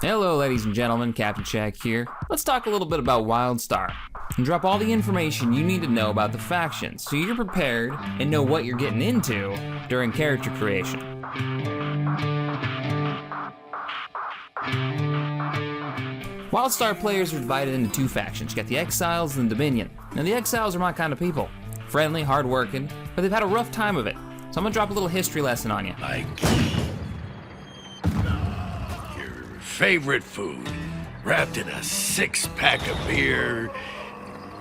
Hello ladies and gentlemen, Captain Shack here. Let's talk a little bit about WIldStar and drop all the information you need to know about the factions so you're prepared and know what you're getting into during character creation. WIldStar players are divided into two factions. You got the Exiles and the Dominion. Now the Exiles are my kind of people. Friendly, hardworking, but they've had a rough time of it. So I'm gonna drop a little history lesson on you. Like your favorite food, wrapped in a 6-pack of beer,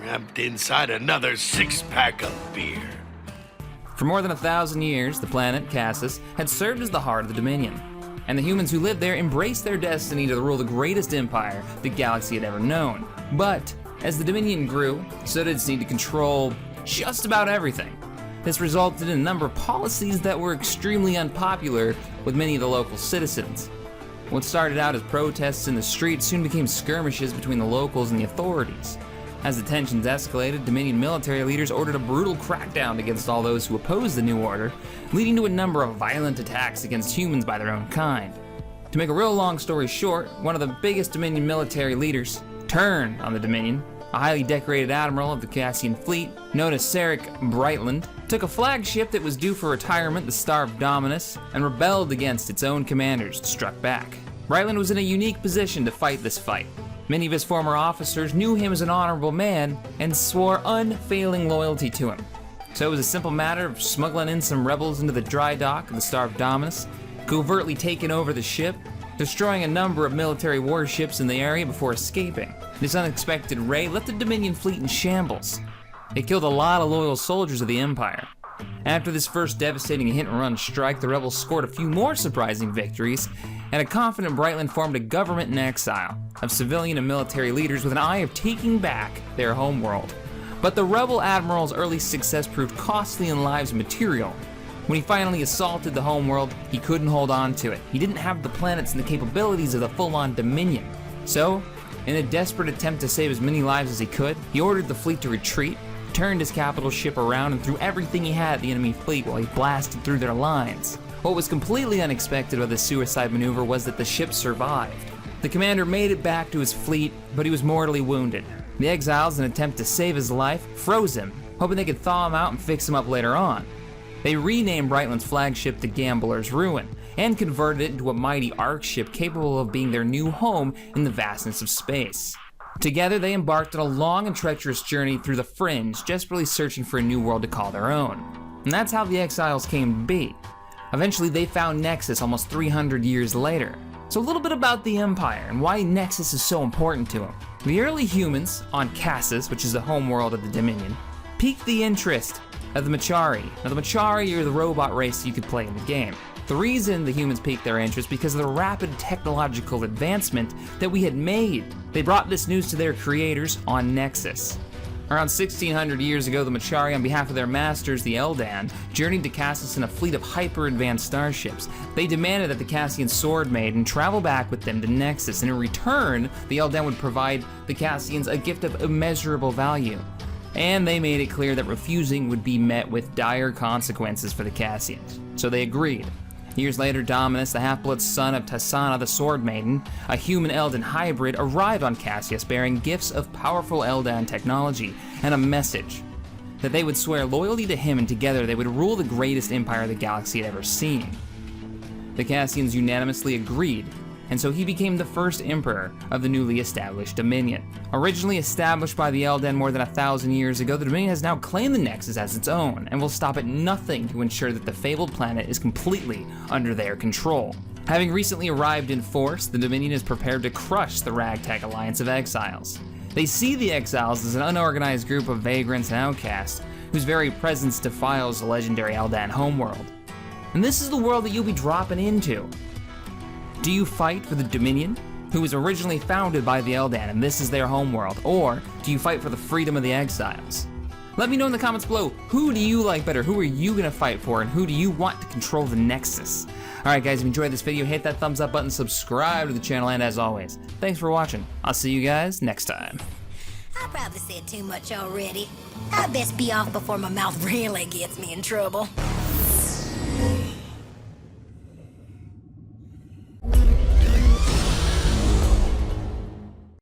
wrapped inside another 6-pack of beer. For more than 1,000 years, the planet, Cassis, had served as the heart of the Dominion. And the humans who lived there embraced their destiny to rule the greatest empire the galaxy had ever known. But as the Dominion grew, so did its need to control just about everything. This resulted in a number of policies that were extremely unpopular with many of the local citizens. What started out as protests in the streets soon became skirmishes between the locals and the authorities. As the tensions escalated, Dominion military leaders ordered a brutal crackdown against all those who opposed the new order, leading to a number of violent attacks against humans by their own kind. To make a real long story short, one of the biggest Dominion military leaders turned on the Dominion. A highly decorated admiral of the Cassian fleet, known as Sarek Brightland, took a flagship that was due for retirement, the Star of Dominus, and rebelled against its own commanders and struck back. Brightland was in a unique position to fight this fight. Many of his former officers knew him as an honorable man and swore unfailing loyalty to him. So it was a simple matter of smuggling in some rebels into the dry dock of the Star of Dominus, covertly taking over the ship, destroying a number of military warships in the area before escaping. This unexpected raid left the Dominion fleet in shambles. It killed a lot of loyal soldiers of the Empire. After this first devastating hit-and-run strike, the rebels scored a few more surprising victories, and a confident Brightland formed a government in exile of civilian and military leaders with an eye of taking back their homeworld. But the rebel admiral's early success proved costly in lives and material. When he finally assaulted the homeworld, he couldn't hold on to it. He didn't have the planets and the capabilities of the full-on Dominion. So, in a desperate attempt to save as many lives as he could, he ordered the fleet to retreat, turned his capital ship around, and threw everything he had at the enemy fleet while he blasted through their lines. What was completely unexpected about this suicide maneuver was that the ship survived. The commander made it back to his fleet, but he was mortally wounded. The Exiles, in an attempt to save his life, froze him, hoping they could thaw him out and fix him up later on. They renamed Brightland's flagship the Gambler's Ruin, and converted it into a mighty arc ship capable of being their new home in the vastness of space. Together, they embarked on a long and treacherous journey through the Fringe, desperately searching for a new world to call their own. And that's how the Exiles came to be. Eventually, they found Nexus almost 300 years later. So a little bit about the Empire and why Nexus is so important to them. The early humans on Cassis, which is the homeworld of the Dominion, piqued the interest of the Machari. Now the Machari are the robot race you could play in the game. The reason the humans piqued their interest because of the rapid technological advancement that we had made. They brought this news to their creators on Nexus. Around 1600 years ago, the Machari, on behalf of their masters, the Eldan, journeyed to Cassis in a fleet of hyper-advanced starships. They demanded that the Cassian Sword Maiden travel back with them to Nexus, and in return, the Eldan would provide the Cassians a gift of immeasurable value. And they made it clear that refusing would be met with dire consequences for the Cassians. So they agreed. Years later, Dominus, the half-blood son of Tassana the Sword Maiden, a human-Eldan hybrid, arrived on Cassius bearing gifts of powerful Eldan technology and a message that they would swear loyalty to him, and together they would rule the greatest empire the galaxy had ever seen. The Cassians unanimously agreed, and so he became the first emperor of the newly established Dominion. Originally established by the Eldan more than 1,000 years ago, the Dominion has now claimed the Nexus as its own, and will stop at nothing to ensure that the fabled planet is completely under their control. Having recently arrived in force, the Dominion is prepared to crush the ragtag alliance of exiles. They see the Exiles as an unorganized group of vagrants and outcasts, whose very presence defiles the legendary Eldan homeworld. And this is the world that you'll be dropping into. Do you fight for the Dominion, who was originally founded by the Eldan and this is their homeworld, or do you fight for the freedom of the Exiles? Let me know in the comments below, who do you like better? Who are you gonna fight for, and who do you want to control the Nexus? Alright guys, if you enjoyed this video, hit that thumbs up button, subscribe to the channel, and as always, thanks for watching. I'll see you guys next time. I probably said too much already. I best be off before my mouth really gets me in trouble.